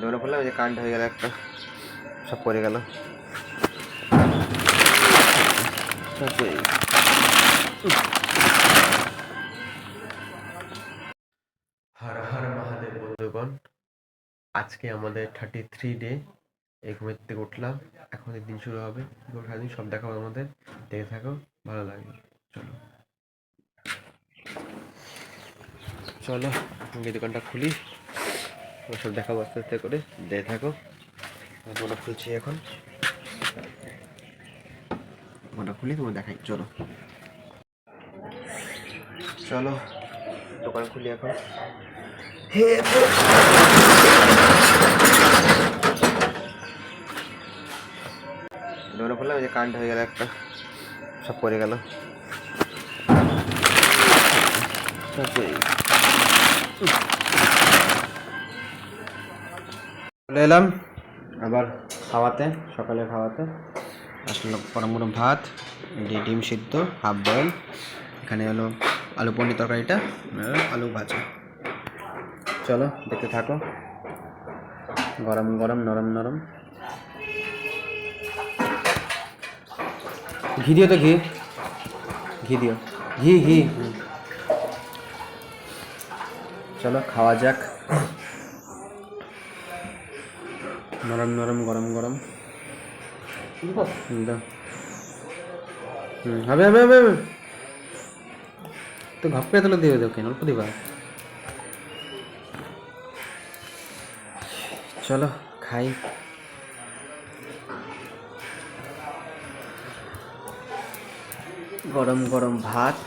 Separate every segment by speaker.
Speaker 1: মনে পড়লাম যে কারেন্ট হয়ে গেল, একটা সব পড়ে গেল। হর হর মহাদেব বন্ধুগণ, আজকে আমাদের 33 ডে। এই ঘুমের থেকে উঠলাম, এখন দিন শুরু হবে। সারাদিন সব দেখাবো আমাদের, দেখে থাকো, ভালো লাগে। চলো চলো দোকানটা খুলি, সব দেখাবো আস্তে আস্তে করে, দেখে থাকো। ওটা খুলছি এখন, ওটা খুলি তোমার দেখাই। চলো চলো দোকান খুলি এখন। মনে পড়লাম যে কারেন্ট হয়ে গেল, একটা সব পড়ে গেল। চলে এলাম আবার খাওয়াতে, সকালে খাওয়াতে আসলে গরম গরম ভাত, ডিম সিদ্ধ, হাফ বয়েল, এখানে হলো আলু পনির তরকারিটা, আলু ভাজা। চলো দেখতে থাকো, গরম গরম নরম নরম। ঘি দিও তো, ঘি ঘি দিও, ঘি ঘি। চলো খাওয়া যাক, নরম নরম গরম গরম। হবে হবে হবে তো ঘপ করে তুলে দিবে, কেন অল্প দিবা। চলো খাই। গরম গরম ভাত,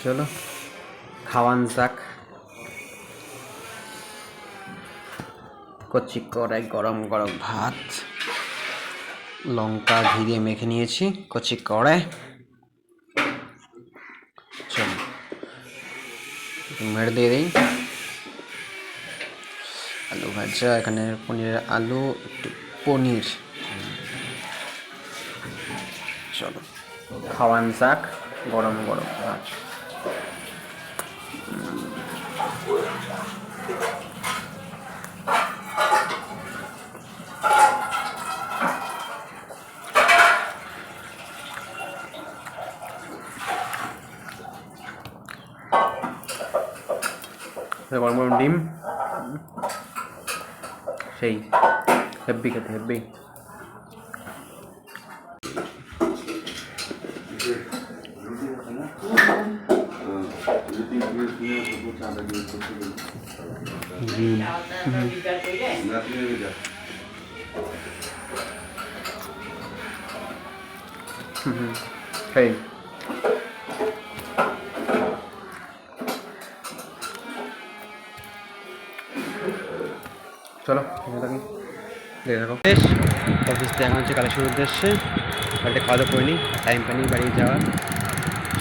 Speaker 1: চলো খাওয়ান যাক। কচি কড়াই গরম গরম ভাত, লঙ্কা ঘি দিয়ে মেখে নিয়েছি কচি কড়াই। চলো মেরে দিয়ে দিই। আলু ভাজা, এখানে পনিরের আলু, একটু পনির। চলো খাওয়ান যাক গরম গরম ভাত। গরম গরম ডিম, সেই হেব্বি খেতে, হেব্বি। সেই চলো দেখো বেশ। অফিস থেকে এখন হচ্ছে কালেকশন উদ্দেশ্যে, বাড়িতে খাওয়া দাওয়া করিনি, টাইম পাইনি বাড়ি যাওয়ার।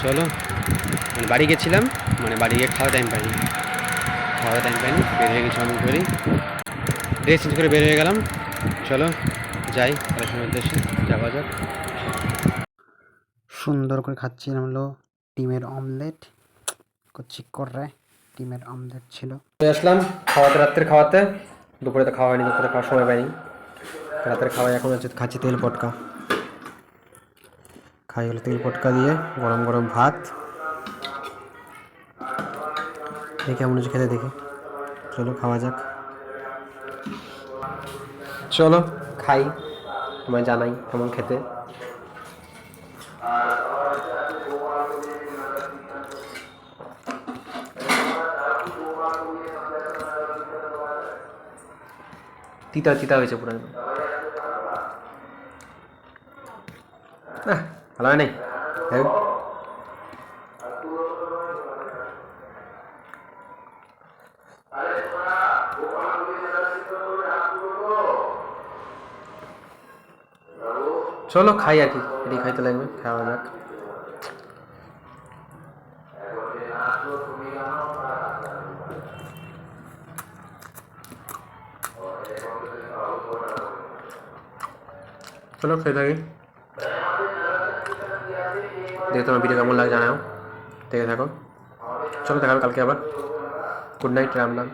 Speaker 1: চলো মানে বাড়ি গেছিলাম, মানে বাড়ি গিয়ে খাওয়া টাইম পাইনি, বের হয়ে গেছি অনেক করি, ড্রেস চেঞ্জ করে বের হয়ে গেলাম। চলো যাই কালেকশনের উদ্দেশ্যে, যাওয়া যাক। সুন্দর করে খাচ্ছিলাম হলো ডিমের অমলেট, কচি করে ডিমের অমলেট ছিল। আসলাম খাওয়াতে, রাত্রে খাওয়াতে, দুপুরে তো খাওয়া হয়নি, দুপুরে খাওয়ার সময় পাইনি, রাতের খাওয়াই এখন হচ্ছে খাচ্ছি তেল পটকা। খাই হলো তেল পটকা দিয়ে গরম গরম ভাত, দেখে কেমন হচ্ছে খেতে, দেখে। চলো খাওয়া যাক, চলো খাই, তোমায় জানাই কেমন খেতে। তিতা তিতা হয়েছে পুরো, ভালো হয় নাই। চলো খাই আর কি, এটি খাইতে লাগবে, খাওয়া যাক। চলো খেয়ে থাকি, দেখে তোমার ভিডিও কেমন লাগে জানাও। দেখে থাকো। চলো দেখা হবে কালকে আবার। Good night, Ram Ram.